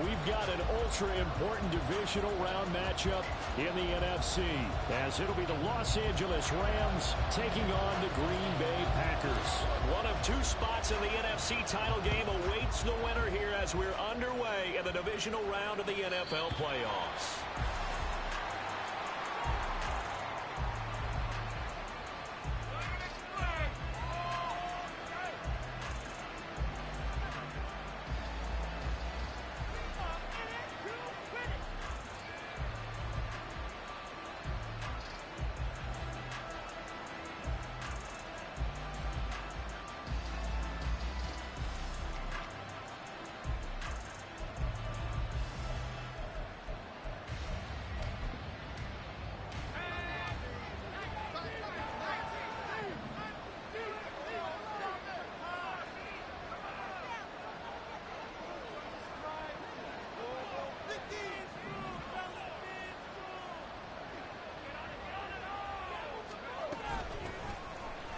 We've got an ultra-important divisional round matchup in the NFC, as it'll be the Los Angeles Rams taking on the Green Bay Packers. One of two spots in the NFC title game awaits the winner here as we're underway in the divisional round of the NFL playoffs.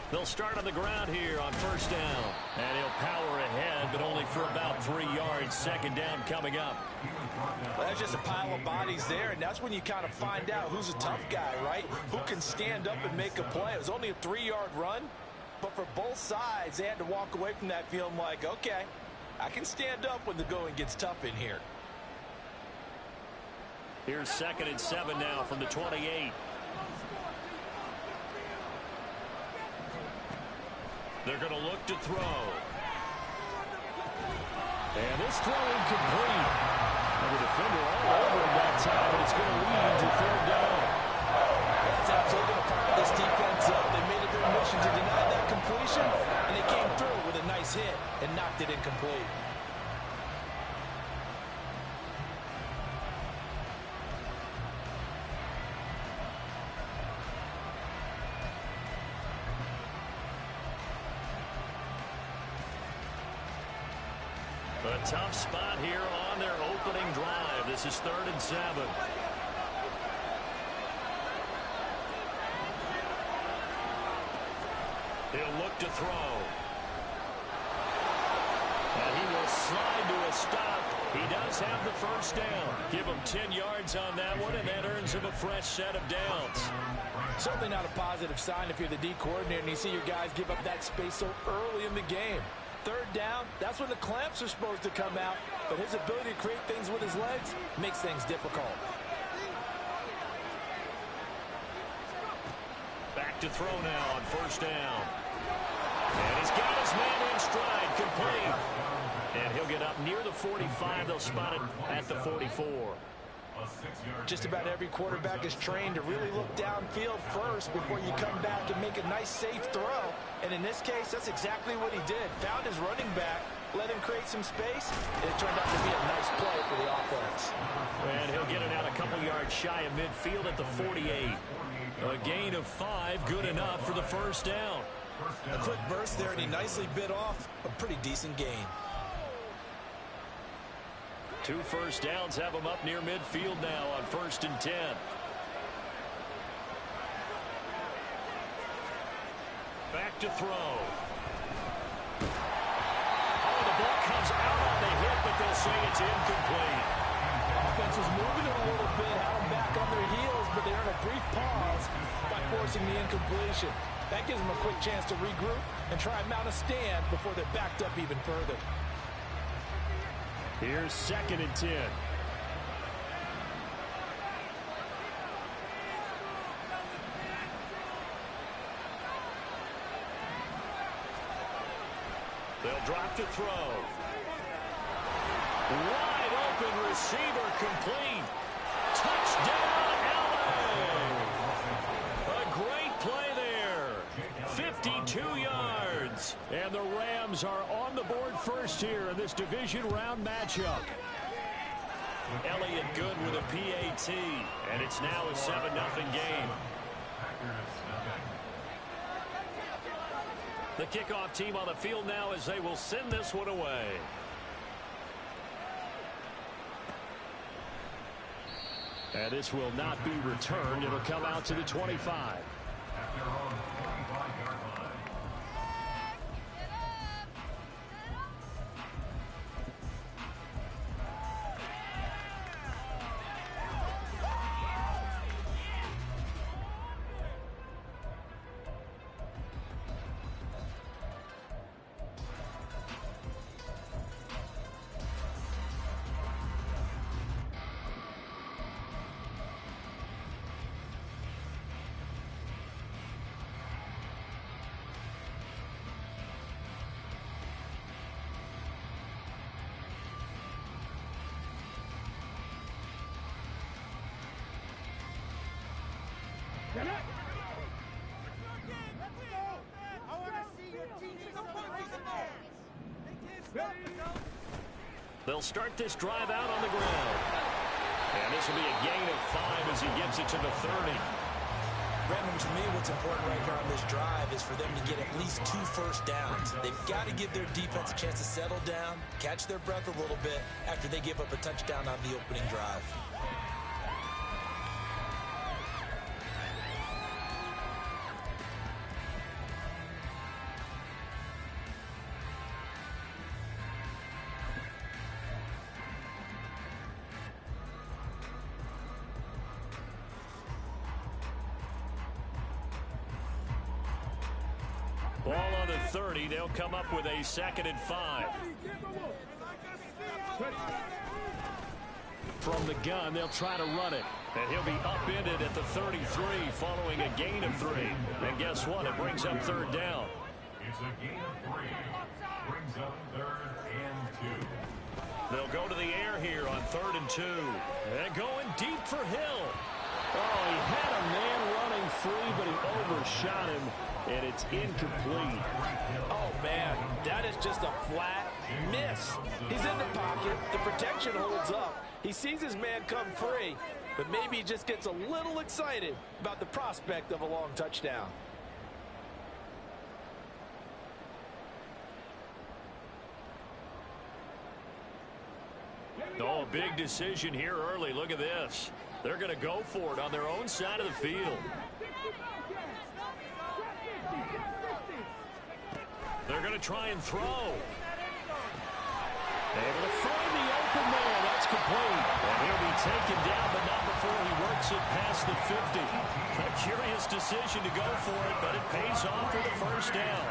They'll start on the ground here on first down. And he'll power ahead, but only for about 3 yards. Second down coming up. Well, that's just a pile of bodies there, and that's when you kind of find out who's a tough guy, right? Who can stand up and make a play. It was only a 3-yard run, but for both sides, they had to walk away from that feeling like, okay, I can stand up when the going gets tough in here. Here's 2nd and 7 now from the 28. They're going to look to throw. And this throw incomplete. And the defender all over him that time, but it's going to lead to 3rd down. That's absolutely going to fire this defense up. They made it their mission to deny that completion, and they came through with a nice hit and knocked it incomplete. A tough spot here on their opening drive. This is 3rd and 7. He'll look to throw. And he will slide to a stop. He does have the first down. Give him 10 yards on that one, and that earns him a fresh set of downs. Certainly not a positive sign if you're the D coordinator and you see your guys give up that space so early in the game. 3rd down, that's when the clamps are supposed to come out, but his ability to create things with his legs makes things difficult. Back to throw now on first down. And he's got his man in stride, complete. And he'll get up near the 45. They'll spot it at the 44. Just about every quarterback is trained to really look downfield first before you come back and make a nice, safe throw. And in this case, that's exactly what he did. Found his running back, let him create some space, and it turned out to be a nice play for the offense. And he'll get it out a couple yards shy of midfield at the 48. A gain of 5, good enough for the first down. A quick burst there, and he nicely bit off a pretty decent gain. 2 first downs have him up near midfield now on 1st and 10. Back to throw. Oh, the ball comes out on the hit, but they'll say it's incomplete. Offense was moving it a little bit, had them back on their heels, but they earned a brief pause by forcing the incompletion. That gives them a quick chance to regroup and try and mount a stand before they're backed up even further. Here's 2nd and 10. They'll drop to throw. Wide open receiver, complete. Touchdown, LA! A great play there. 52 yards. And the Rams are on the board first here in this division round matchup. Elliott good with a PAT. And it's now a 7-0 game. The kickoff team on the field now as they will send this one away. And this will not be returned. It'll come out to the 25. They'll start this drive out on the ground. And this will be a gain of 5 as he gets it to the 30. Brandon, to me, what's important right here on this drive is for them to get at least 2 first downs. They've got to give their defense a chance to settle down, catch their breath a little bit after they give up a touchdown on the opening drive. Ball on the 30. They'll come up with a 2nd and 5. From the gun, they'll try to run it. And he'll be upended at the 33 following a gain of 3. And guess what? It brings up 3rd down. It's a gain of 3. Brings up 3rd and 2. They'll go to the air here on 3rd and 2. And going deep for Hill. Oh, he had a man running free, but he overshot him. And it's incomplete. Oh, man, that is just a flat miss. He's in the pocket. The protection holds up. He sees his man come free, but maybe he just gets a little excited about the prospect of a long touchdown. Oh, big decision here early. Look at this. They're going to go for it on their own side of the field. They're going to try and throw. Able to find the open man. That's complete. And he'll be taken down, but not before he works it past the 50. A curious decision to go for it, but it pays off for the 1st down.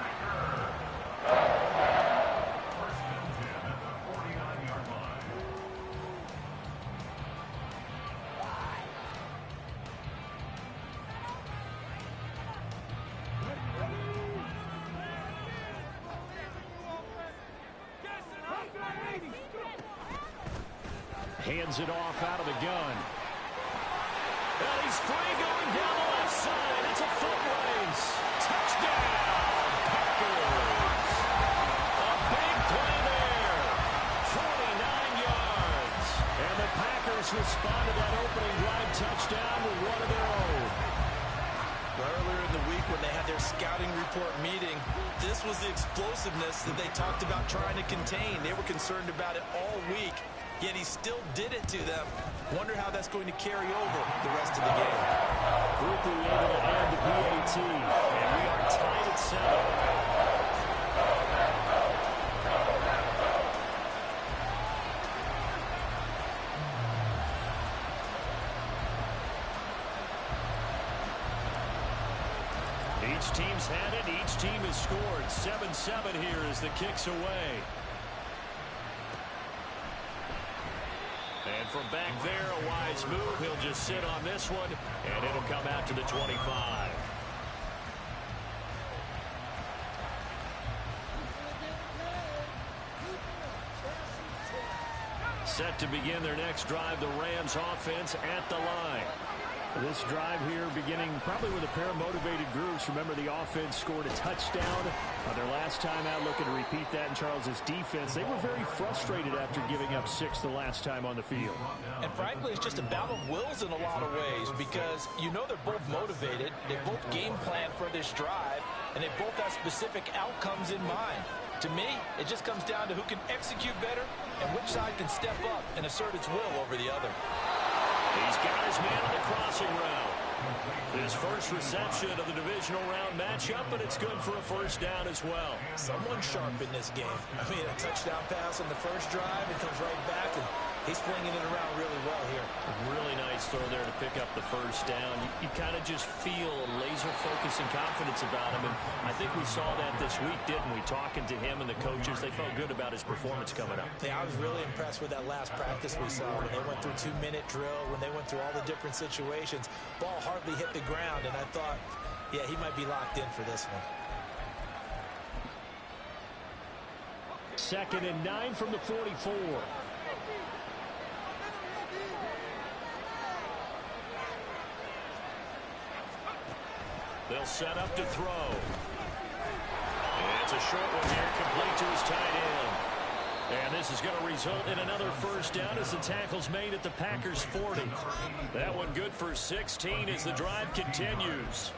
Hands it off out of the gun. And he's free going down the left side. It's a foot race. Touchdown, Packers. A big play there. 49 yards. And the Packers respond to that opening drive touchdown with one of their own. Earlier in the week when they had their scouting report meeting, this was the explosiveness that they talked about trying to contain. They were concerned about it all week. Yet he still did it to them. Wonder how that's going to carry over the rest of the game. Quickly able to add the PAT. And we are tied at 7. Each team's had it. Each team has scored. 7-7 here as the kick's away. And from back there, a wise move. He'll just sit on this one, and it'll come out to the 25. Set to begin their next drive, the Rams offense at the line. This drive here beginning probably with a pair of motivated groups. Remember, the offense scored a touchdown on their last time out. Looking to repeat that in Charles's defense. They were very frustrated after giving up 6 the last time on the field. And frankly, it's just a battle of wills in a lot of ways because you know they're both motivated. They both game plan for this drive, and they both have specific outcomes in mind. To me, it just comes down to who can execute better and which side can step up and assert its will over the other. He's got his man on the crossing route. His first reception of the divisional round matchup, but it's good for a 1st down as well. Someone sharp in this game. I mean, a touchdown pass on the first drive, it comes right back, and he's flinging it around really well here. Really nice throw there to pick up the 1st down. You kind of just feel laser focus and confidence about him, and I think we saw that this week, didn't we? Talking to him and the coaches, they felt good about his performance coming up. Yeah, I was really impressed with that last practice we saw when they went through 2-minute drill, when they went through all the different situations. Ball hardly hit the ground, and I thought, yeah, he might be locked in for this one. 2nd and 9 from the 44. They'll set up to throw. And it's a short one here, complete to his tight end. And this is going to result in another first down as the tackle's made at the Packers' 40. That one good for 16 as the drive continues.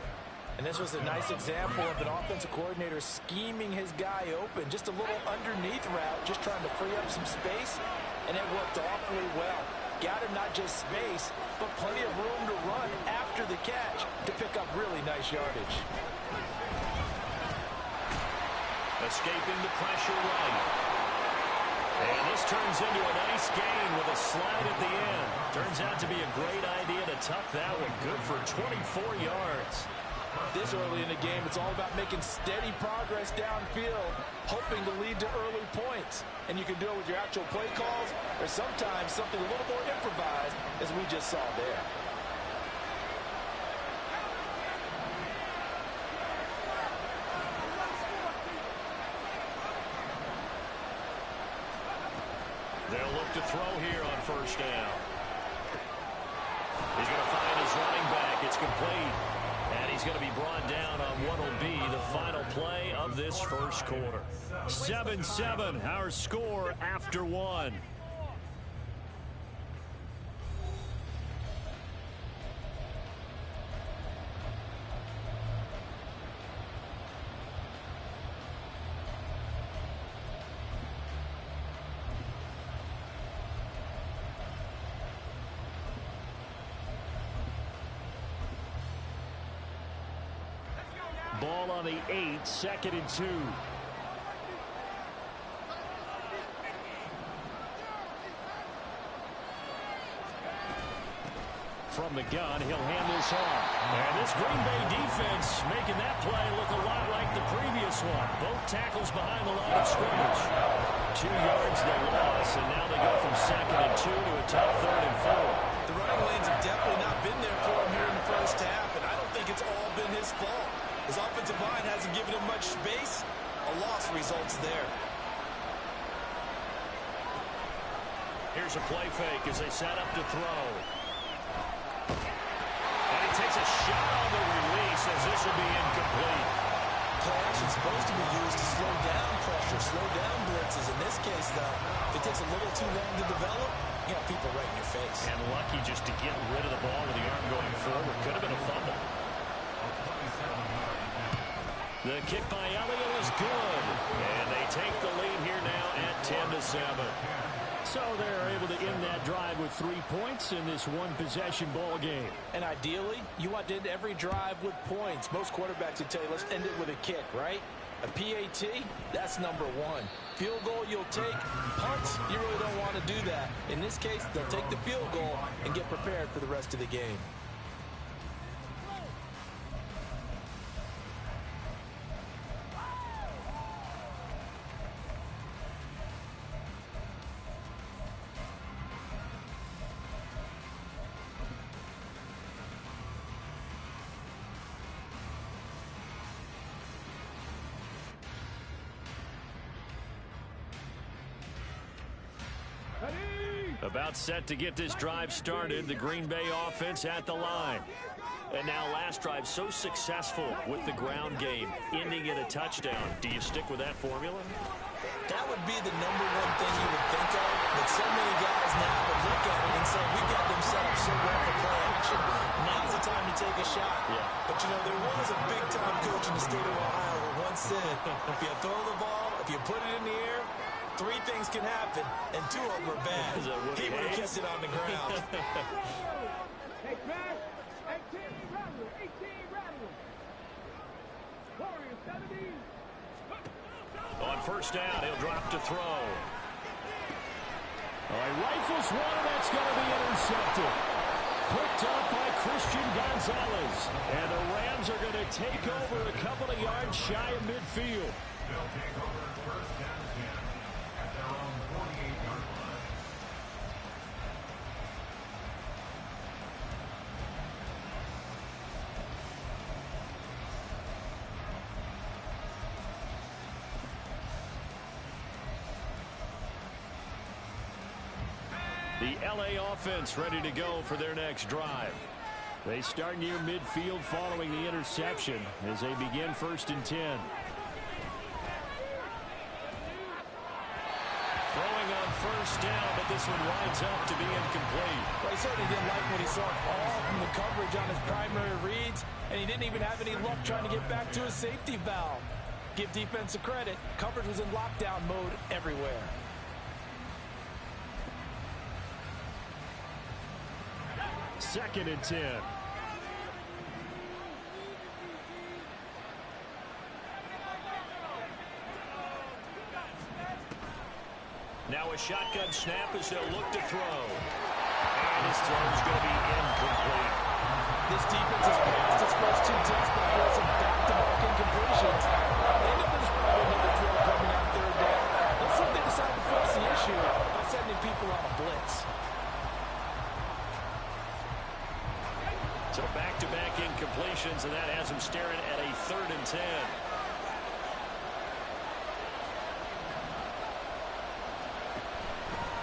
And this was a nice example of an offensive coordinator scheming his guy open. Just a little underneath route, just trying to free up some space, and it worked awfully well. Got him not just space, but plenty of room to run after the catch to pick up really nice yardage. Escaping the pressure right. And this turns into a nice gain with a slide at the end. Turns out to be a great idea to tuck that one. Good for 24 yards. This early in the game, it's all about making steady progress downfield, hoping to lead to early points. And you can do it with your actual play calls or sometimes something a little more improvised, as we just saw there. They'll look to throw here on first down. He's going to find his running back. It's complete. And he's going to be brought down on what will be the final play of this first quarter. 7-7, our score after one. Ball on the 8, 2nd and 2. From the gun, he'll hand this off. And this Green Bay defense making that play look a lot like the previous one. Both tackles behind the line of scrimmage. 2 yards the loss, and now they go from 2nd and 2 to a tough 3rd and 4. The running lanes have definitely not been there for him here in the first half, and I don't think it's all been his fault. His offensive line hasn't given him much space. A loss results there. Here's a play fake as they set up to throw. And he takes a shot on the release as this will be incomplete. Play action supposed to be used to slow down pressure, slow down blitzes. In this case, though, if it takes a little too long to develop, you got people right in your face. And lucky just to get rid of the ball with the arm going forward. Could have been a fumble. The kick by Elliott is good. And they take the lead here now at 10-7. So they're able to end that drive with 3 points in this one-possession ball game. And ideally, you want to end every drive with points. Most quarterbacks would tell you, let's end it with a kick, right? A PAT, that's #1. Field goal you'll take. Punts, you really don't want to do that. In this case, they'll take the field goal and get prepared for the rest of the game. About set to get this drive started. The Green Bay offense at the line. And now last drive so successful with the ground game, ending in a touchdown. Do you stick with that formula? That would be the #1 thing you would think of, but so many guys now would look at it and say, we got them set up so well for play action. Now's the time to take a shot. Yeah. But, you know, there was a big-time coach in the state of Ohio who once said, if you throw the ball, if you put it in the air, 3 things can happen, and 2 of them are bad. He would have kept it on the ground. On first down, he'll drop to throw. He rifles one, and that's going to be intercepted. Picked up by Christian Gonzalez. And the Rams are going to take over a couple of yards shy of midfield. They'll take over first down again at their own 48-yard line. The LA offense ready to go for their next drive. They start near midfield following the interception as they begin 1st and 10. Throwing on 1st down, but this one winds up to be incomplete. Well, he certainly didn't like what he saw all from the coverage on his primary reads, and he didn't even have any luck trying to get back to his safety valve. Give defense a credit. Coverage was in lockdown mode everywhere. Second and 10. Now a shotgun snap as they'll look to throw. And his throw is going to be incomplete. This defense has passed its first 2 tests by forcing back-to-back incompletions. They know there's probably another throw coming out 3rd down. Let's see if they decide to force the issue by sending people on a blitz. So back-to-back incompletions, and that has him staring at a 3rd and 10.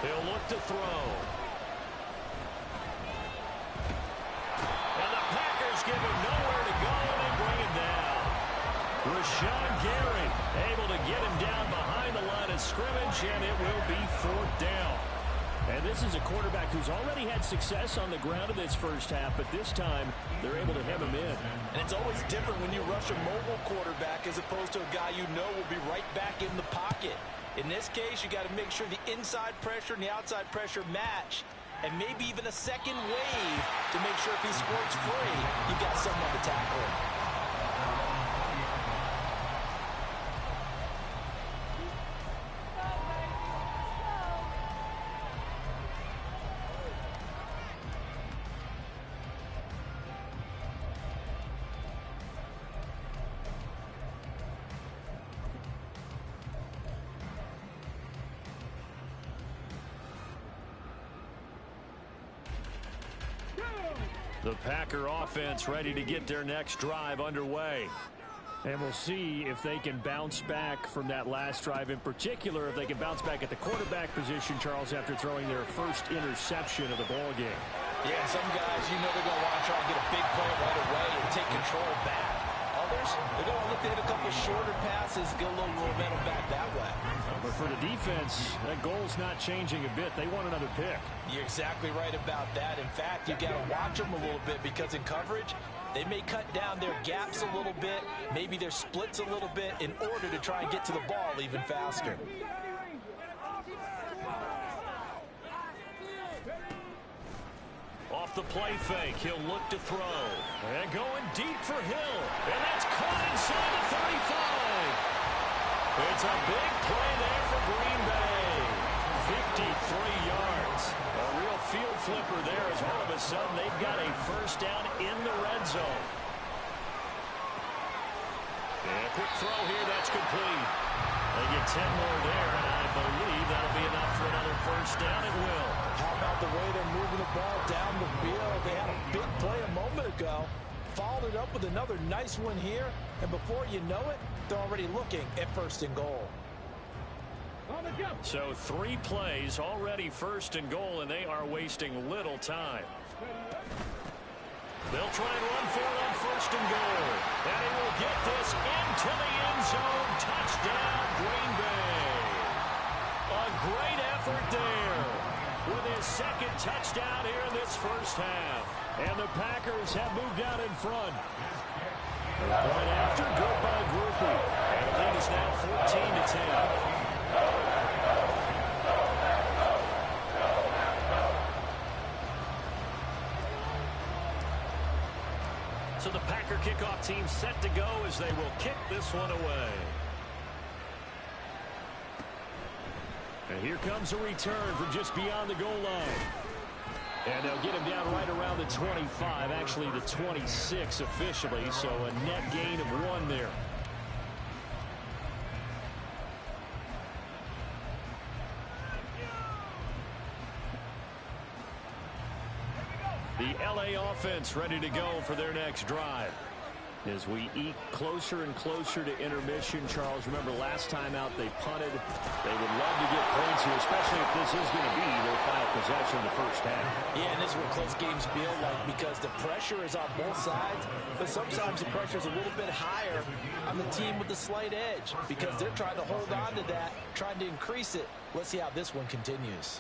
He'll look to throw. And the Packers give him nowhere to go, and they bring him down. Rashawn Gary able to get him down behind the line of scrimmage, and it will be 4th down. And this is a quarterback who's already had success on the ground in this first half, but this time they're able to hem him in. And it's always different when you rush a mobile quarterback as opposed to a guy you know will be right back in the pocket. In this case, you got to make sure the inside pressure and the outside pressure match, and maybe even a second wave to make sure if he squirts free, you got someone to tackle him. The Packer offense ready to get their next drive underway. And we'll see if they can bounce back from that last drive, in particular if they can bounce back at the quarterback position, Charles, after throwing their first interception of the ball game. Yeah, some guys, you know they're going to want to try and get a big play right away and take control back. Others, they're going to look to hit a couple shorter passes, get a little momentum back that way. But for the defense, that goal's not changing a bit. They want another pick. You're exactly right about that. In fact, you got to watch them a little bit because in coverage, they may cut down their gaps a little bit, maybe their splits a little bit in order to try and get to the ball even faster. Off the play fake, he'll look to throw. And going deep for Hill. And that's caught inside the 35. It's a big play there for Green Bay. 53 yards. A real field flipper there as all of a sudden they've got a first down in the red zone. And a quick throw here, that's complete. They get 10 more there, and I believe that'll be enough for another first down. It will. How about the way they're moving the ball down the field? They had a big play a moment ago. Followed it up with another nice one here. And before you know it, they're already looking at 1st and goal. So 3 plays already 1st and goal, and they are wasting little time. They'll try and run for it on 1st and goal. And he will get this into the end zone. Touchdown, Green Bay. A great effort there with his 2nd touchdown here in this first half. And the Packers have moved out in front. Right after, good by Groupie. And the lead is now 14-10. So the Packer kickoff team set to go as they will kick this one away. And here comes a return from just beyond the goal line. And they'll get him down right around the 25, actually the 26 officially, so a net gain of 1 there. The LA offense ready to go for their next drive. As we eke closer and closer to intermission, Charles, remember last time out they punted. They would love to get points here, especially if this is going to be their final possession of the first half. Yeah, and this is what close games feel like because the pressure is on both sides, but sometimes the pressure is a little bit higher on the team with the slight edge because they're trying to hold on to that, trying to increase it. Let's see how this one continues.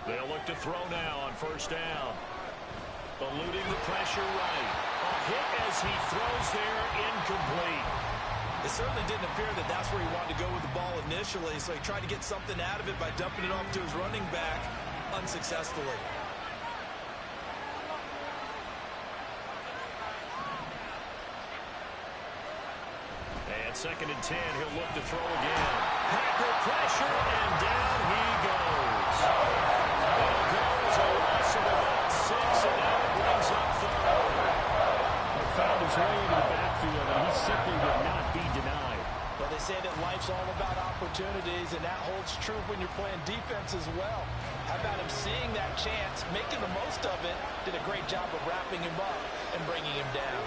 They'll look to throw now on first down. Eluding the pressure right. A hit as he throws there, incomplete. It certainly didn't appear that that's where he wanted to go with the ball initially, so he tried to get something out of it by dumping it off to his running back unsuccessfully. And 2nd and 10, he'll look to throw again. Packer pressure, and down he goes. It'll go as a loss of about 6, and now it brings up 3rd. He found his way into the backfield, and he simply would not be denied. Well, they say that life's all about opportunities, and that holds true when you're playing defense as well. How about him seeing that chance, making the most of it, did a great job of wrapping him up and bringing him down.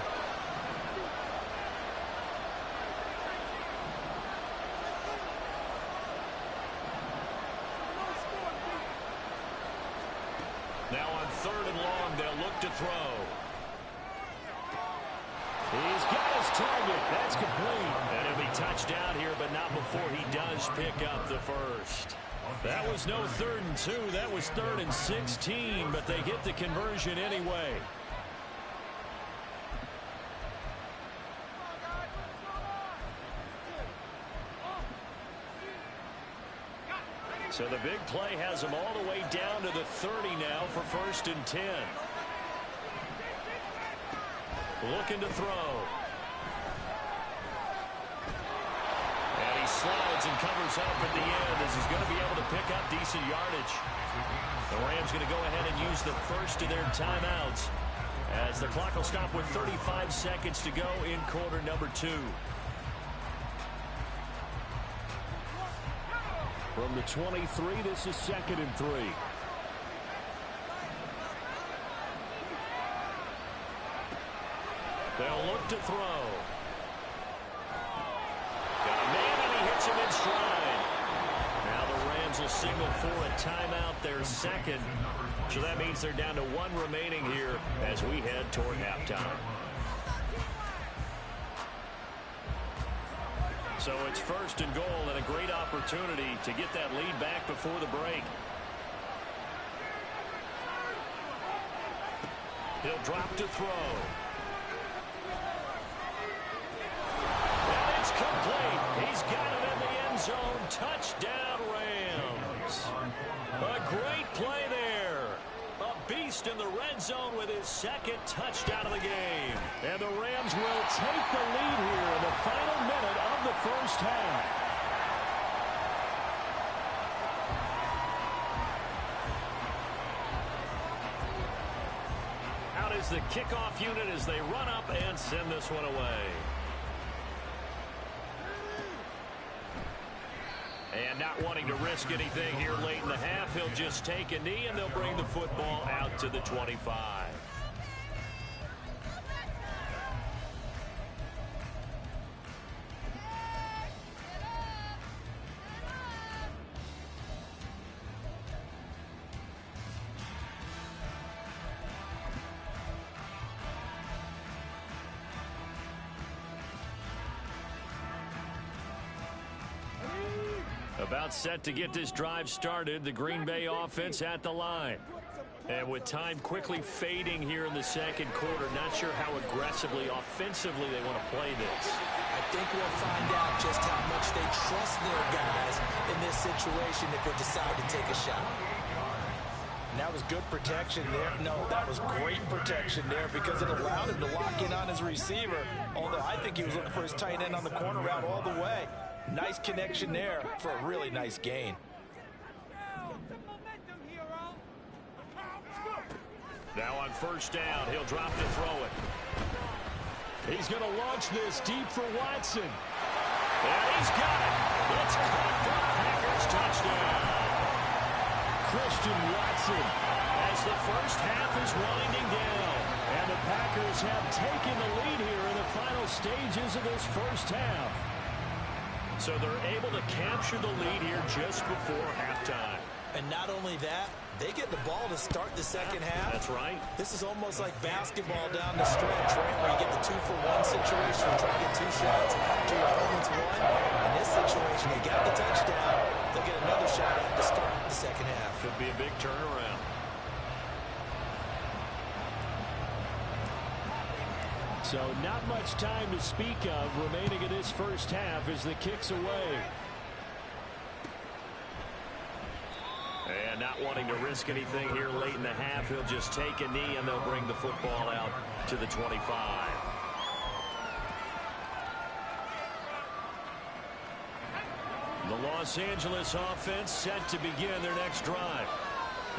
Now on 3rd and long, they'll look to throw. He's got his target. That's complete. And he'll be touchdown here, but not before he does pick up the first. That was no 3rd and 2. That was 3rd and 16, but they get the conversion anyway. So the big play has him all the way down to the 30 now for 1st and 10. Looking to throw. And he slides and covers up at the end as he's going to be able to pick up decent yardage. The Rams going to go ahead and use the first of their timeouts as the clock will stop with 35 seconds to go in quarter number 2. From the 23, this is 2nd and 3. They'll look to throw. Got a man, and he hits him in stride. Now the Rams will signal for a timeout, their 2nd. So that means they're down to 1 remaining here as we head toward halftime. So it's 1st and goal and a great opportunity to get that lead back before the break. He'll drop to throw. And it's complete. He's got it in the end zone. Touchdown, Rams. A great play there. A beast in the red zone with his 2nd touchdown of the game. And the Rams will take the lead here in the final minute of the first half. Out is the kickoff unit as they run up and send this one away. And not wanting to risk anything here late in the half, he'll just take a knee and they'll bring the football out to the 25. About set to get this drive started, the Green Bay offense at the line. And with time quickly fading here in the 2nd quarter, not sure how aggressively, offensively they want to play this. I think we'll find out just how much they trust their guys in this situation if they decide to take a shot. And that was good protection there. No, that was great protection there because it allowed him to lock in on his receiver, although I think he was looking for his tight end on the corner route all the way. Nice connection there for a really nice gain. Now on first down, he'll drop to throw it. He's going to launch this deep for Watson. And he's got it. It's caught for a Packers touchdown. Christian Watson as the first half is winding down. And the Packers have taken the lead here in the final stages of this first half. So they're able to capture the lead here just before halftime. And not only that, they get the ball to start the second half. That's right. This is almost like basketball down the stretch, right, where you get the 2-for-1 situation. You try to get 2 shots to your opponent's 1. In this situation, they got the touchdown. They'll get another shot at to start the second half. Could be a big turnaround. So not much time to speak of remaining in this first half as the kick's away. And not wanting to risk anything here late in the half, he'll just take a knee and they'll bring the football out to the 25. The Los Angeles offense set to begin their next drive.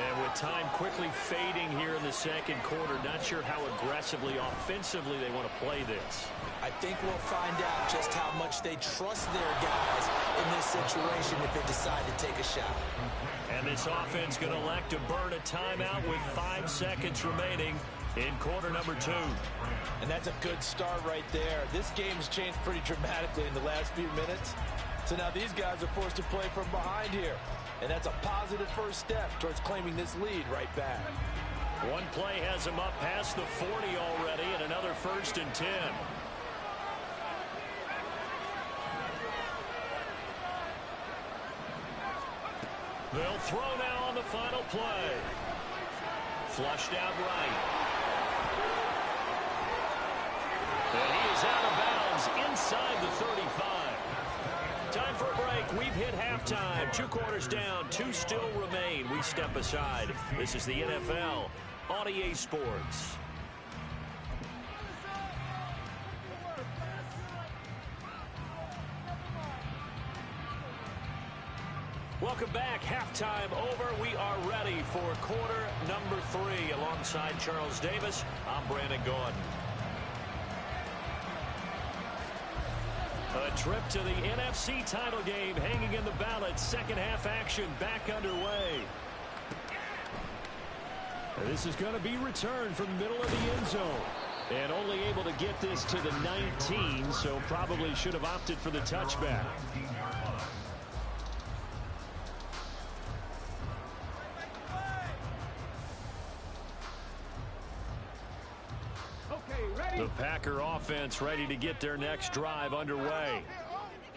And with time quickly fading here in the second quarter, not sure how aggressively, offensively they want to play this. I think we'll find out just how much they trust their guys in this situation if they decide to take a shot. And this offense going to elect to burn a timeout with 5 seconds remaining in quarter number 2. And that's a good start right there. This game has changed pretty dramatically in the last few minutes. So now these guys are forced to play from behind here. And that's a positive first step towards claiming this lead right back. One play has them up past the 40 already, and another 1st and 10. They'll throw now on the final play. Flushed out right. And he is out of bounds inside the 35. Time for a break. We've hit halftime. 2 quarters down. 2 still remain. We step aside. This is the NFL on EA Sports. Welcome back. Halftime over. We are ready for quarter number 3. Alongside Charles Davis, I'm Brandon Gordon. A trip to the NFC title game hanging in the balance. Second half action back underway. This is going to be returned from the middle of the end zone. And only able to get this to the 19, so probably should have opted for the touchback. The Packer offense ready to get their next drive underway.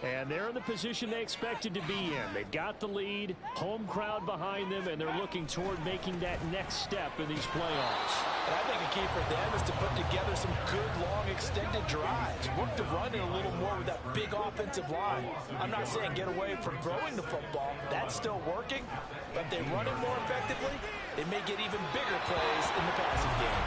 And they're in the position they expected to be in. They've got the lead, home crowd behind them, and they're looking toward making that next step in these playoffs. And I think a key for them is to put together some good, long, extended drives. Work the run in a little more with that big offensive line. I'm not saying get away from throwing the football. That's still working. But if they run it more effectively, they may get even bigger plays in the passing game.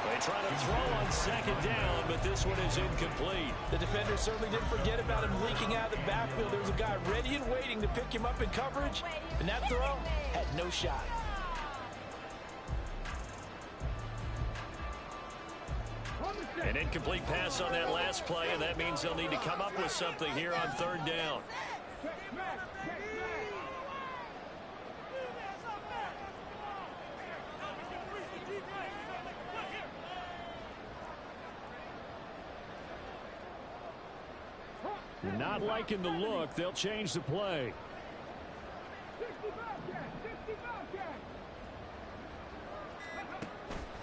They try to throw on second down, but this one is incomplete. The defender certainly didn't forget about him leaking out of the backfield. There was a guy ready and waiting to pick him up in coverage, and that throw had no shot. An incomplete pass on that last play, and that means they'll need to come up with something here on 3rd down. Not liking the look. They'll change the play.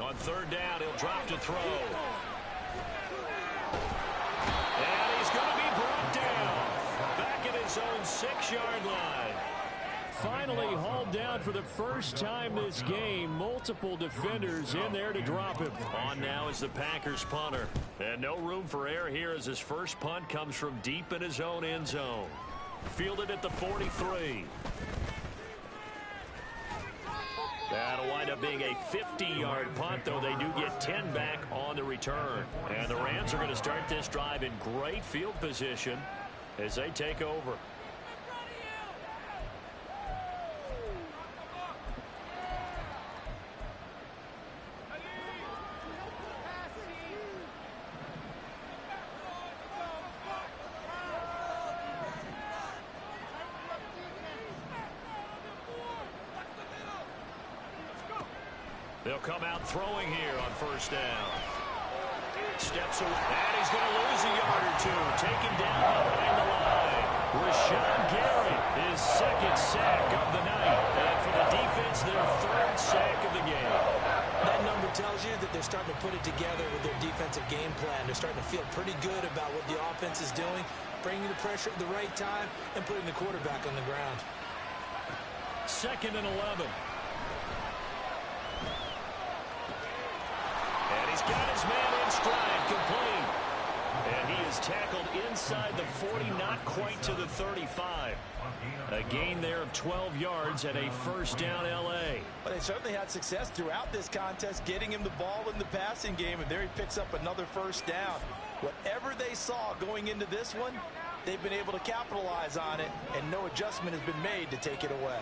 On 3rd down, he'll drop to throw. And he's going to be brought down. Back at his own 6-yard line. Finally hauled down for the first time this game. Multiple defenders in there to drop him. On now is the Packers punter. And no room for error here as his first punt comes from deep in his own end zone. Fielded at the 43. That'll wind up being a 50-yard punt, though they do get 10 back on the return. And the Rams are going to start this drive in great field position. as they take over. They'll come out throwing here on first down. Steps away, and he's going to lose a yard or two. Taken down behind the line. Rashawn Gary, his second sack of the night. And for the defense, their third sack of the game. That number tells you that they're starting to put it together with their defensive game plan. They're starting to feel pretty good about what the offense is doing, bringing the pressure at the right time, and putting the quarterback on the ground. 2nd and 11. And he's got his man in stride, complete. And he is tackled inside the 40, not quite to the 35. A gain there of 12 yards and a first down L.A. But they certainly had success throughout this contest, getting him the ball in the passing game, and there he picks up another first down. Whatever they saw going into this one, they've been able to capitalize on it, and no adjustment has been made to take it away.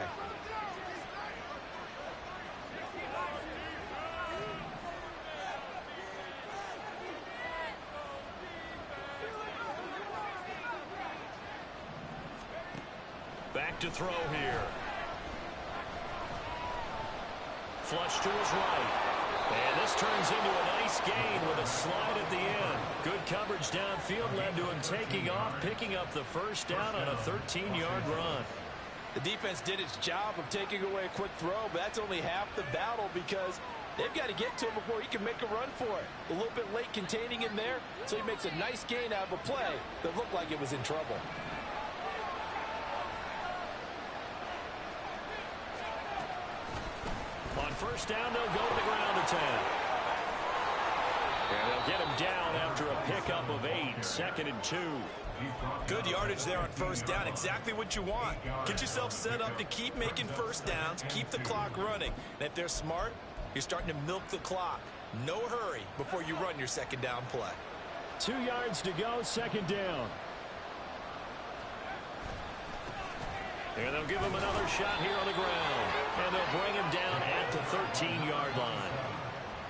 Back to throw here. Flush to his right. And this turns into a nice gain with a slide at the end. Good coverage downfield led to him taking off, picking up the first down on a 13-yard run. The defense did its job of taking away a quick throw, but that's only half the battle because they've got to get to him before he can make a run for it. A little bit late containing him there, so he makes a nice gain out of a play that looked like it was in trouble. On first down, they'll go to the ground attack. And they'll get him down after a pickup of 8, 2nd and 2. Good yardage there on first down, exactly what you want. Get yourself set up to keep making first downs, keep the clock running. And if they're smart, you're starting to milk the clock. No hurry before you run your second down play. 2 yards to go, 2nd down. And they'll give him another shot here on the ground. And they'll bring him down at the 13-yard line.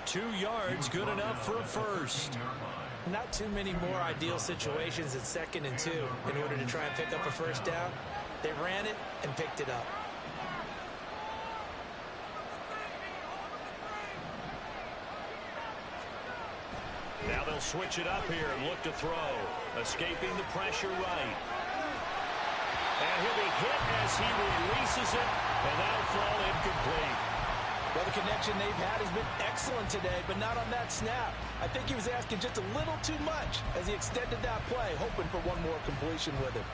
2 yards, good enough for a first. Not too many more ideal situations at 2nd and 2 in order to try and pick up a first down. They ran it and picked it up. Now they'll switch it up here and look to throw. Escaping the pressure right. And he'll be hit as he releases it, and that'll fall incomplete. Well, the connection they've had has been excellent today, but not on that snap. I think he was asking just a little too much as he extended that play, hoping for one more completion with it.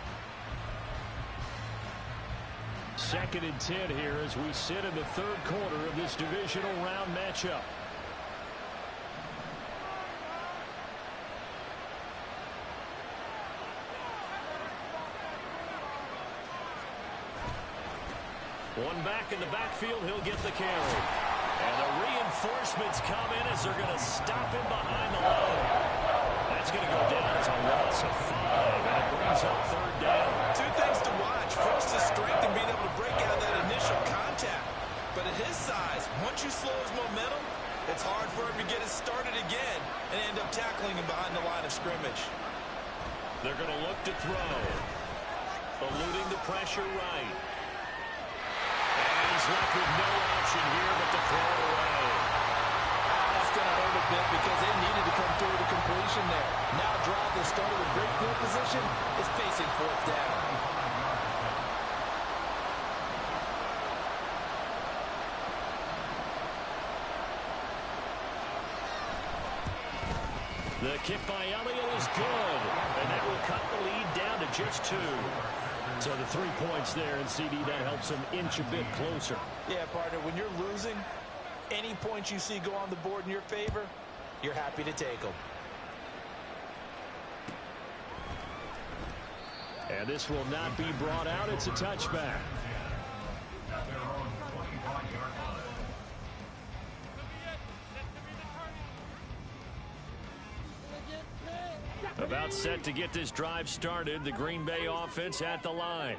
2nd and 10 here as we sit in the 3rd quarter of this divisional round matchup. One back in the backfield, he'll get the carry. And the reinforcements come in as they're going to stop him behind the line. That's going to go down as a loss of 5, and it brings up 3rd down. 2 things to watch. First, his strength and being able to break out of that initial contact. But at his size, once you slow his momentum, it's hard for him to get it started again and end up tackling him behind the line of scrimmage. They're going to look to throw. Eluding the pressure right. He's left with no option here but to throw it away. That's going to hurt a bit because they needed to come through with a completion there. Now drive that started with great field position is facing 4th down. The kick by Elliott is good, and that will cut the lead down to just 2. So the 3 points there, and CD, that helps them inch a bit closer. Yeah, partner, when you're losing, any points you see go on the board in your favor, you're happy to take them. And this will not be brought out. It's a touchback. About set to get this drive started. The Green Bay offense at the line.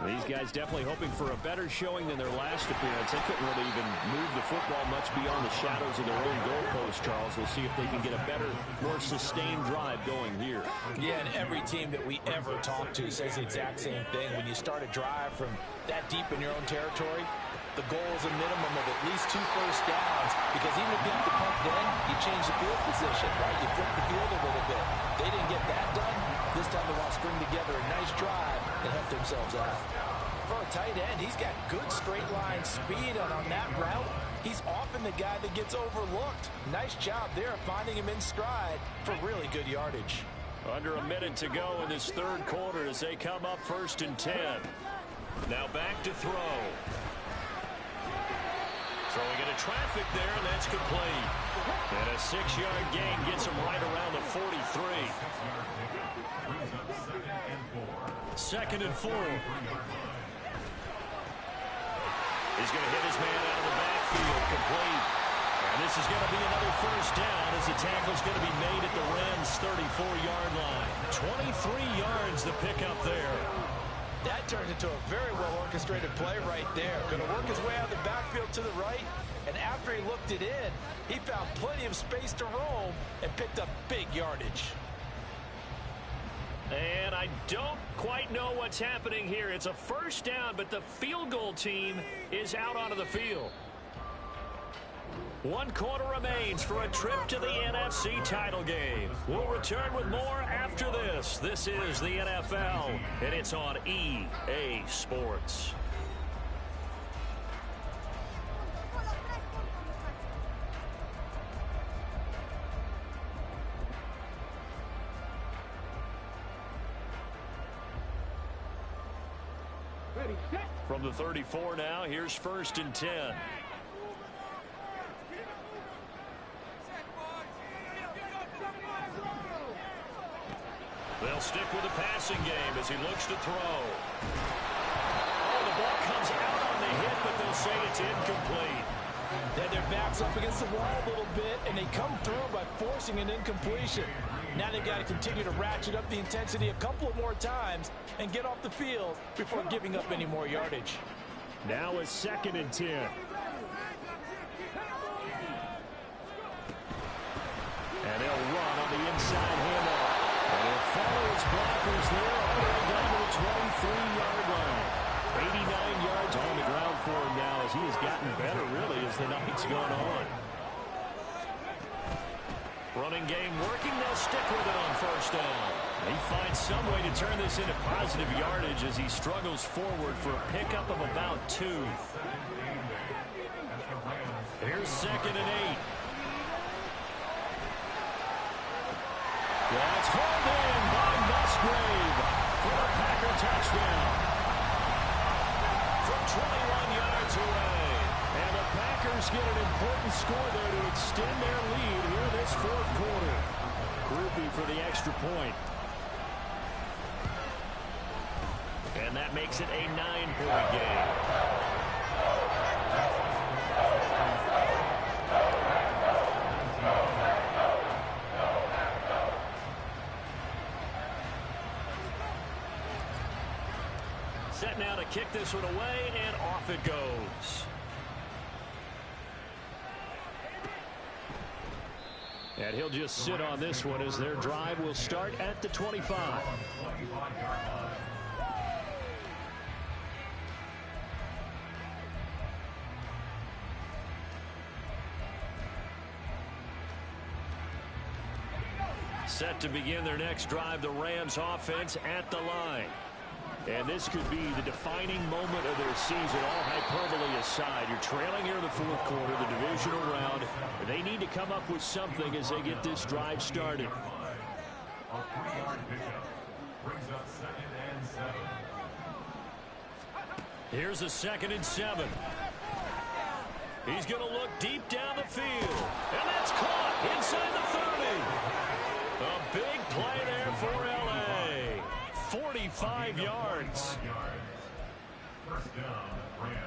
These guys definitely hoping for a better showing than their last appearance. They couldn't really even move the football much beyond the shadows of their own goalpost, Charles. We'll see if they can get a better, more sustained drive going here. Yeah, and every team that we ever talk to says the exact same thing. When you start a drive from that deep in your own territory, the goal is a minimum of at least 2 first downs, because even if you have to punt then, you change the field position, right? You flip the field a little bit. They didn't get that done. This time they want to string together a nice drive and help themselves out. For a tight end, he's got good straight line speed, and on that route, he's often the guy that gets overlooked. Nice job there finding him in stride for really good yardage. Under a minute to go in this third quarter as they come up 1st and 10. Now back to throw. Throwing into traffic there, and that's complete. And a 6-yard gain gets him right around the 43. 2nd and 4. He's going to hit his man out of the backfield, complete. And this is going to be another first down as the tackle's going to be made at the Rams' 34-yard line. 23 yards the pickup there. That turned into a very well-orchestrated play right there. Going to work his way out of the backfield to the right, and after he looked it in, he found plenty of space to roam and picked up big yardage. And I don't quite know what's happening here. It's a first down, but the field goal team is out onto the field. 1 quarter remains for a trip to the NFC title game. We'll return with more after this. This is the NFL, and it's on EA Sports. From the 34 now, here's 1st and 10. They'll stick with the passing game as he looks to throw. Oh, the ball comes out on the hit, but they'll say it's incomplete. Then their back's up against the wall a little bit, and they come through by forcing an incompletion. Now they've got to continue to ratchet up the intensity a couple of more times and get off the field before giving up any more yardage. Now it's 2nd and 10. And they'll run on the inside handoff. And he'll follow his blockers there all the way down to the 23-yard line. 89 yards on the ground for him now as he has gotten better, really, as the night's gone on. Running game working. They'll stick with it on first down. He finds some way to turn this into positive yardage as he struggles forward for a pickup of about 2. Here's 2nd and 8. That's hauled in by Musgrave for a Packer touchdown. From 21 yards away. And the Packers get an important score there to extend their lead here in this 4th quarter. Groupie for the extra point. And that makes it a 9-point game. Set now to kick this one away, and off it goes. And he'll just sit on this one as their drive will start at the 25. Set to begin their next drive, the Rams offense at the line. And this could be the defining moment of their season, all hyperbole aside. You're trailing here in the 4th quarter, the divisional round. They need to come up with something as they get this drive started. A 3-yard pickup brings up 2nd and 7. Here's a 2nd and 7. He's going to look deep down the field. And that's caught inside the 30. A big play there for L.A. 45 yards. First down, Rams.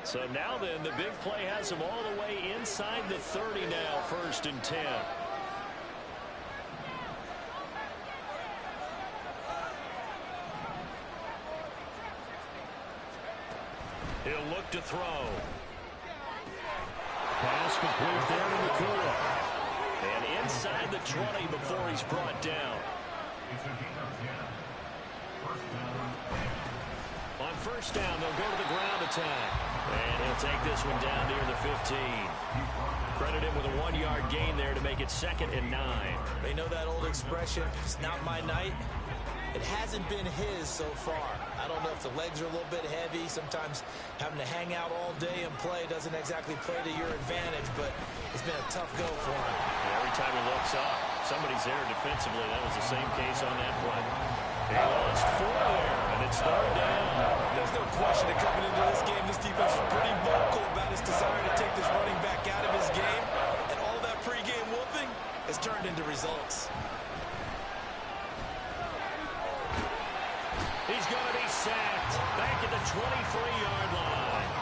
So now then, the big play has him all the way inside the 30 now, 1st and 10. He'll look to throw. Pass complete there to McCoy. And inside the 20 before he's brought down. It's a gain of 10. First down. On first down, they'll go to the ground attack. And he'll take this one down near the 15. Credit him with a 1-yard gain there to make it 2nd and 9. They know that old expression, it's not my night. It hasn't been his so far. I don't know if the legs are a little bit heavy. Sometimes having to hang out all day and play doesn't exactly play to your advantage, but it's been a tough go for him. Every time he looks up, somebody's there defensively. That was the same case on that play. He lost 4 there, and it's 3rd down. There's no question that coming into this game, this defense was pretty vocal about his desire to take this running back out of his game, and all that pregame whooping has turned into results. He's going to be sacked back at the 23-yard line.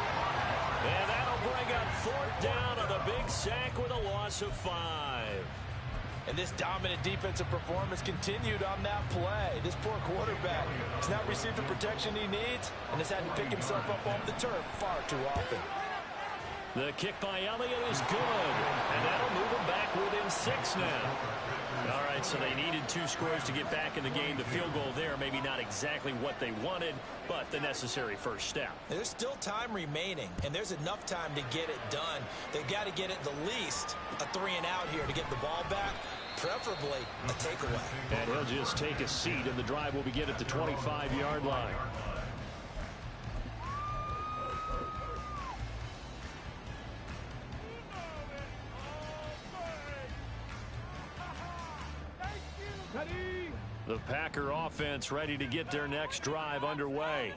And that'll bring up 4th down on the big sack with a loss of 5. And this dominant defensive performance continued on that play. This poor quarterback has not received the protection he needs and has had to pick himself up off the turf far too often. The kick by Elliott is good, and that'll move him back within 6 now. All right, so they needed 2 scores to get back in the game. The field goal there, maybe not exactly what they wanted, but the necessary first step. There's still time remaining, and there's enough time to get it done. They've got to get it the least a 3-and-out here to get the ball back, preferably a takeaway. And he'll just take a seat, and the drive will begin at the 25-yard line. The Packer offense ready to get their next drive underway.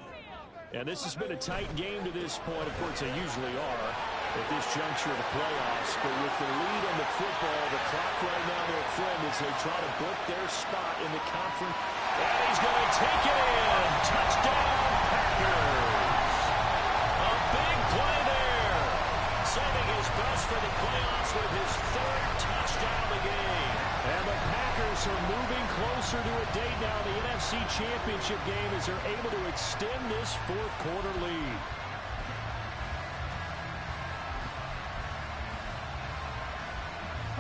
And this has been a tight game to this point. Of course, they usually are at this juncture of the playoffs. But with the lead on the football, the clock right now, their friend, as they try to book their spot in the conference. And he's going to take it in. Touchdown, Packers. A big play there. Saving his best for the playoffs with his 3rd touchdown of the game. And the Packers are moving closer to a date now, the NFC Championship game, as they're able to extend this 4th quarter lead.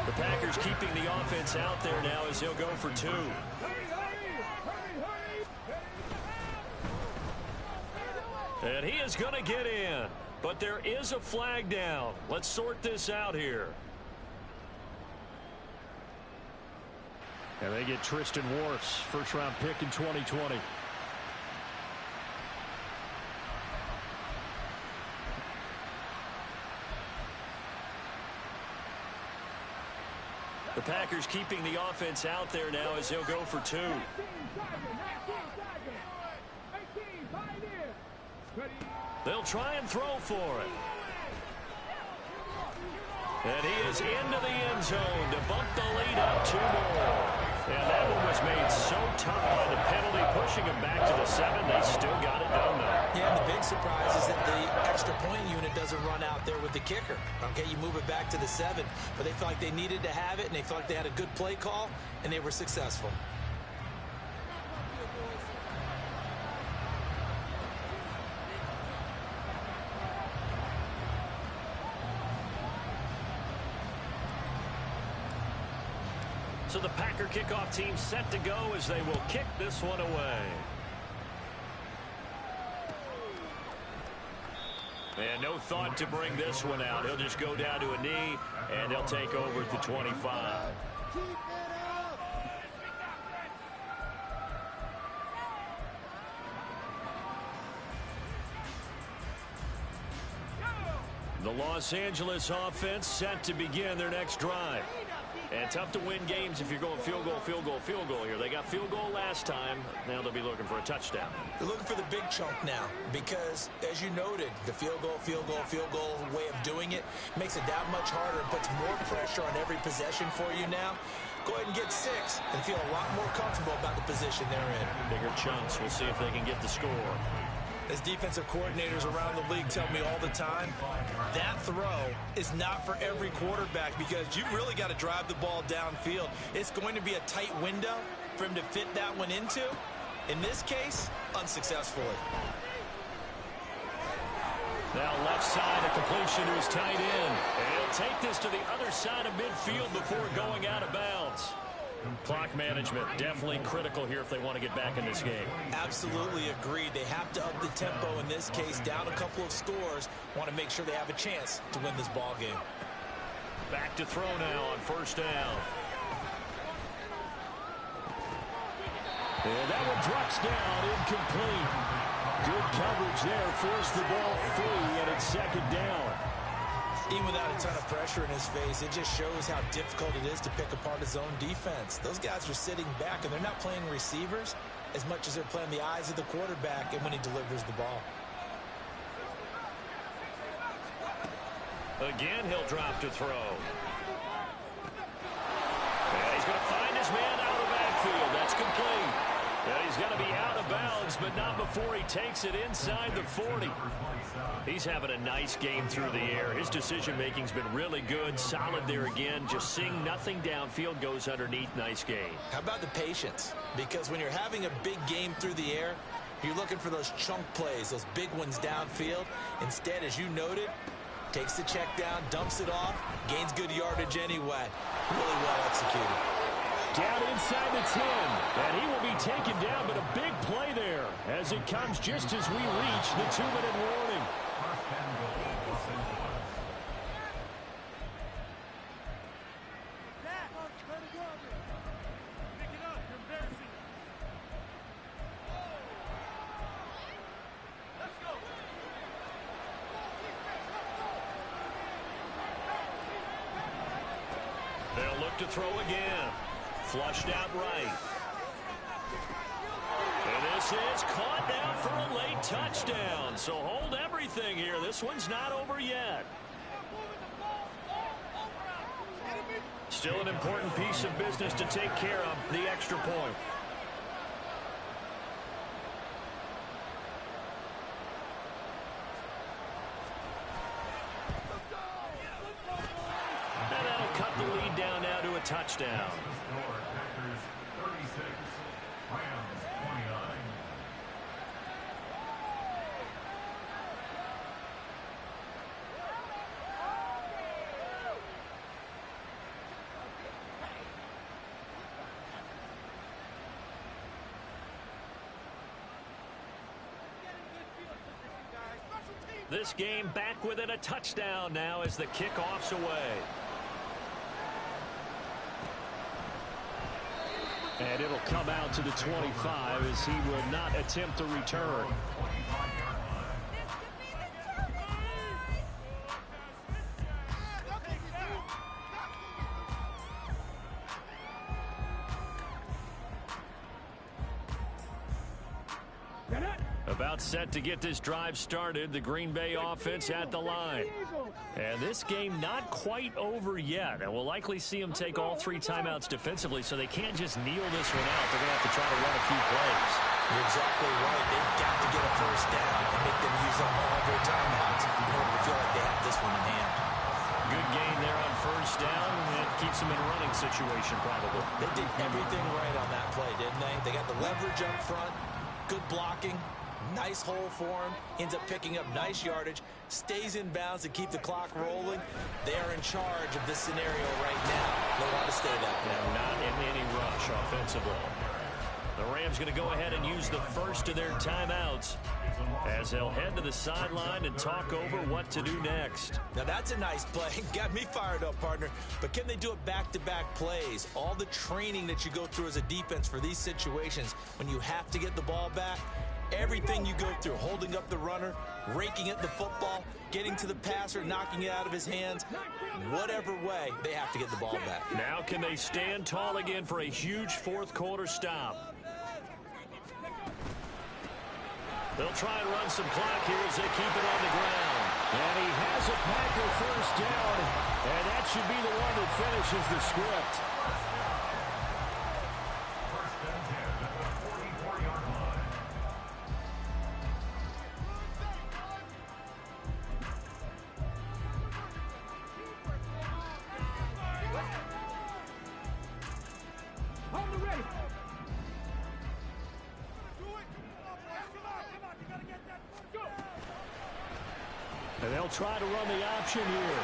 The Packers keeping the offense out there now as he'll go for 2. And he is going to get in, but there is a flag down. Let's sort this out here. And they get Tristan Wirfs, 1st-round pick in 2020. The Packers keeping the offense out there now as he'll go for 2. They'll try and throw for it. And he is into the end zone to bump the lead up 2 more. And that one was made so tough by the penalty, pushing him back to the 7. They still got it done, though. Yeah, and the big surprise is that the extra point unit doesn't run out there with the kicker. Okay, you move it back to the 7, but they felt like they needed to have it, and they felt like they had a good play call, and they were successful. So the Packer kickoff team set to go as they will kick this one away. And no thought to bring this one out. He'll just go down to a knee, and they'll take over at the 25. The Los Angeles offense set to begin their next drive. And tough to win games if you're going field goal, field goal, field goal here. They got field goal last time. Now they'll be looking for a touchdown. They're looking for the big chunk now because, as you noted, the field goal, field goal, field goal way of doing it makes it that much harder and puts more pressure on every possession for you now. Go ahead and get 6 and feel a lot more comfortable about the position they're in. Bigger chunks. We'll see if they can get the score. As defensive coordinators around the league tell me all the time, that throw is not for every quarterback because you've really got to drive the ball downfield. It's going to be a tight window for him to fit that one into. In this case, unsuccessfully. Now left side, a completion to his tight end. And he'll take this to the other side of midfield before going out of bounds. Clock management definitely critical here if they want to get back in this game. Absolutely agreed. They have to up the tempo in this case, down a couple of scores. Want to make sure they have a chance to win this ball game. Back to throw now on first down. And that one drops down, incomplete. Good coverage there, forced the ball free, and it's second down. Even without a ton of pressure in his face, it just shows how difficult it is to pick apart his own defense. Those guys are sitting back, and they're not playing receivers as much as they're playing the eyes of the quarterback and when he delivers the ball. Again, he'll drop to throw. And he's going to find his man out of the backfield. That's complete. And he's going to be out of bounds, but not before he takes it inside the 40. He's having a nice game through the air. His decision-making's been really good. Solid there again. Just seeing nothing downfield, goes underneath. Nice game. How about the patience? Because when you're having a big game through the air, you're looking for those chunk plays, those big ones downfield. Instead, as you noted, takes the check down, dumps it off, gains good yardage anyway. Really well executed. Down inside the 10, and he will be taken down, but a big play there as it comes just as we reach the 2-minute warning. They'll look to throw again. Flushed out right. And this is caught now for a late touchdown. So hold everything here. This one's not over yet. Still an important piece of business to take care of, the extra point. And that'll cut the lead down now to a touchdown. This game back within a touchdown now as the kickoff's away. And it'll come out to the 25 as he will not attempt to return. About set to get this drive started. The Green Bay offense at the line. And this game not quite over yet. And we'll likely see them take all 3 timeouts defensively, so they can't just kneel this one out. They're going to have to try to run a few plays. You're exactly right. They've got to get a first down and make them use up all their timeouts in order to feel like they have this one in hand. Good gain there on first down, and it keeps them in a running situation probably. They did everything right on that play, didn't they? They got the leverage up front, good blocking, nice hole for him, ends up picking up nice yardage, stays in bounds to keep the clock rolling. They are in charge of this scenario right now. They want to stay that way. And not in any rush offensively. The Rams going to go ahead and use the first of their timeouts as they'll head to the sideline and talk over what to do next. Now that's a nice play. Got me fired up, partner. But can they do it back-to-back plays? All the training that you go through as a defense for these situations when you have to get the ball back, everything you go through, holding up the runner, raking at the football, getting to the passer, knocking it out of his hands, whatever way, they have to get the ball back. Now can they stand tall again for a huge fourth quarter stop? They'll try and run some clock here as they keep it on the ground. And he has a Packer first down, and that should be the one that finishes the script. And they'll try to run the option here.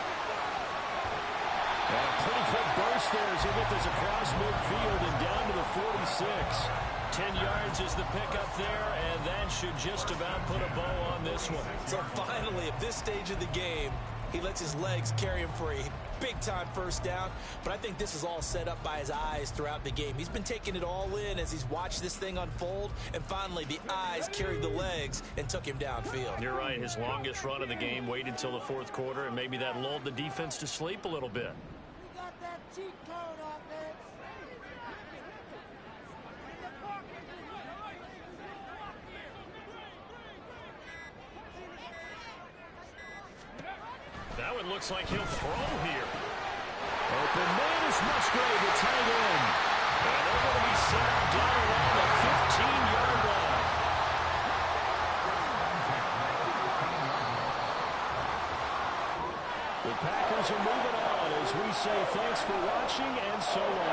And a pretty quick burst there as he get this across midfield and down to the 46. 10 yards is the pickup there, and that should just about put a bow on this one. So finally, at this stage of the game, he lets his legs carry him for a big-time first down. But I think this is all set up by his eyes throughout the game. He's been taking it all in as he's watched this thing unfold. And finally, the eyes carried the legs and took him downfield. You're right. His longest run of the game waited until the fourth quarter, and maybe that lulled the defense to sleep a little bit. We got that cheat code offense. That one looks like he'll throw here. Open man is Musgrave, the tight end. And they're going to be set down around the 15-yard line. The Packers are moving on as we say thanks for watching and so long.